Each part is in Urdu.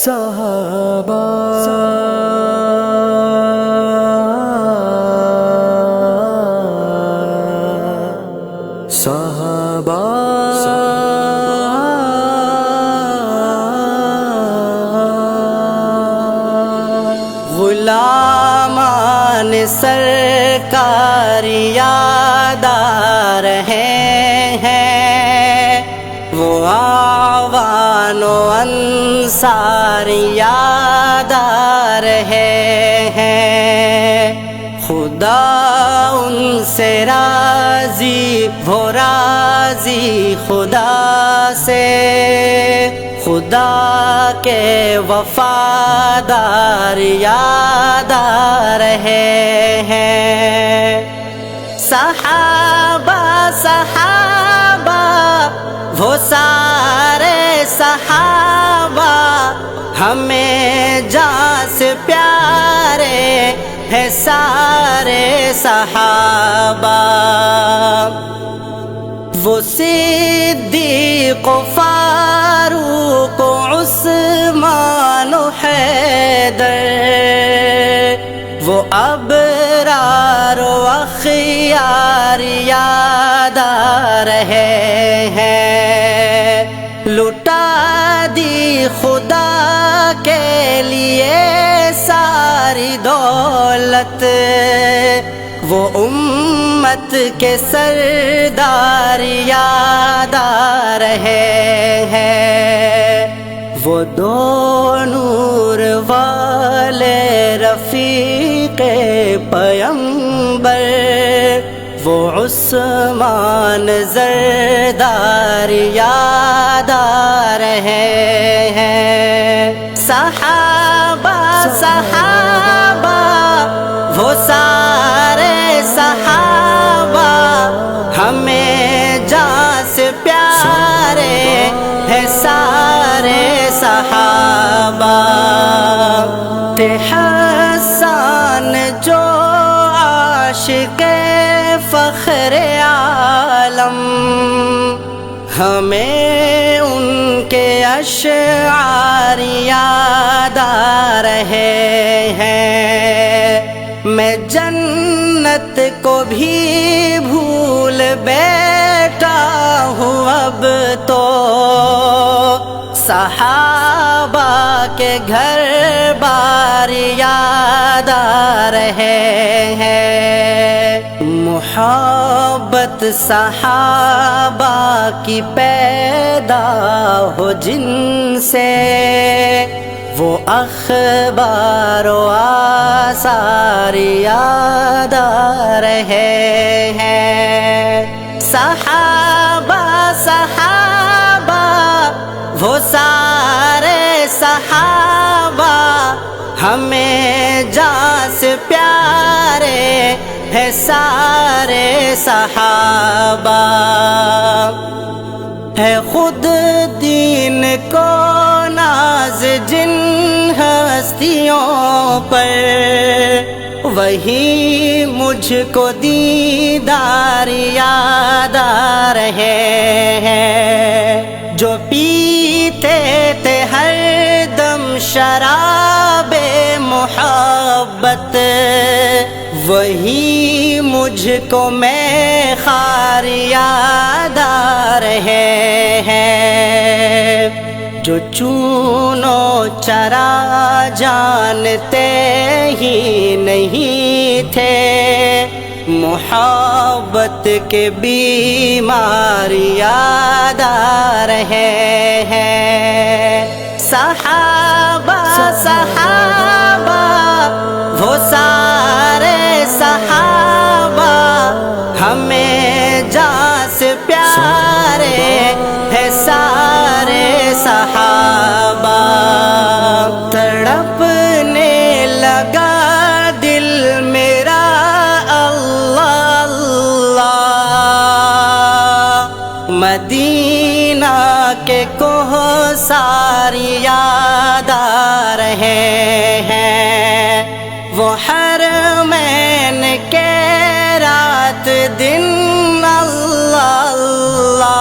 صحابہ صحابہ غلامان سرکار یاد آ رہے ہیں، وہ آوان و انصار یاد آ رہے ہیں، خدا ان سے راضی، وہ راضی خدا سے، خدا کے وفادار یاد آ رہے ہیں۔ صحابہ صحابہ وہ سارے صحابہ ہمیں جان سے پیارے ہیں، سارے صحابہ وہ صدیق و فاروق و عثمان و حیدر، وہ ابرار و اخیار یاد آ رہے ہیں، لٹا دی خدا کے لیے ساری دولت، وہ امت کے سردار یاد آ رہے ہیں، وہ دو نور والے رفیق پیمبر، وہ عثمان زردار یاد آ رہے ہیں۔ صحابہ صحابہ وہ سارے صحابہ ہمیں جان سے پیارے ہیں، سارے صحابہ تھے حسان جو عاشق فخر عالم، ہمیں ان کے اشعار یاد آ رہے ہیں، میں جنت کو بھی بھول بیٹھا ہوں اب تو، صحابہ کے گھر بار یاد آ رہے ہیں، محبت صحابہ کی پیدا ہو جن سے، وہ اخبار و آثار یاد آ رہے ہیں۔ صحابہ صحابہ وہ سارے صحابہ ہمیں جان سے پیارے ہیں، سارے صحابہ ہے خود دین کو ناز جن ہستیوں پر، وہی مجھ کو دیدار یاد آ رہے ہیں، جو پیتے تھے ہر دم شراب محبت، وہی مجھ کو میں خار یاد آ رہے ہیں، جو چون و چرا جانتے ہی نہیں تھے، محبت کے بیمار یاد آ رہے ہیں۔ صحابہ صحابہ وہ سارے صحابہ ہمیں جان سے پیارے ہیں، سارے صحابہ تڑپنے لگا دل میرا اللہ اللہ، مدینہ کے کوثر یاد آ رہے ہیں، وہ حرمین کے رات دن اللہ اللہ،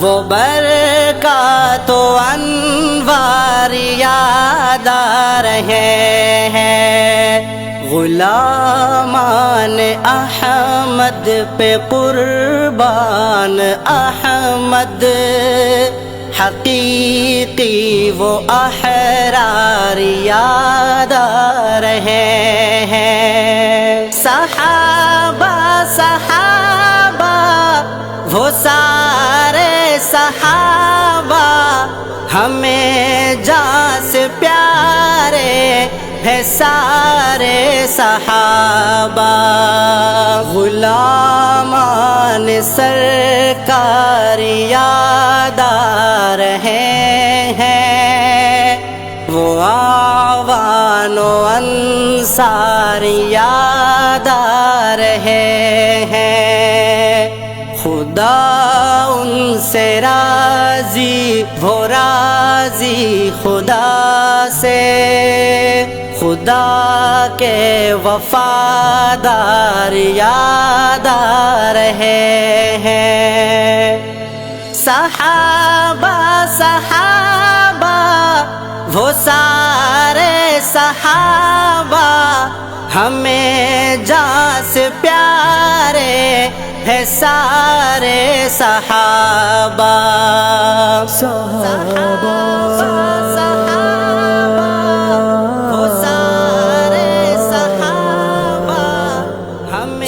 وہ برکات و انوار انوار یاد آ رہے ہیں، غلامان احمد پہ قربان احمد، حقیقی وہ احرار یاد آ رہے ہیں۔ صحابہ صحابہ وہ سارے صحابہ ہمیں جان سے پیارے ہے سارے صحابہ، غلامان سرکار یاد آ رہے ہیں، وہ آوان و انصار یاد آ رہے ہیں، خدا ان سے راضی وہ راضی خدا سے، خدا کے وفادار یاد آ رہے ہیں۔ صحابہ صحابہ وہ سارے صحابہ ہمیں جان سے پیارے ہے سارے صحابہ، صحابہ وہ سارے صحابہ ہمیں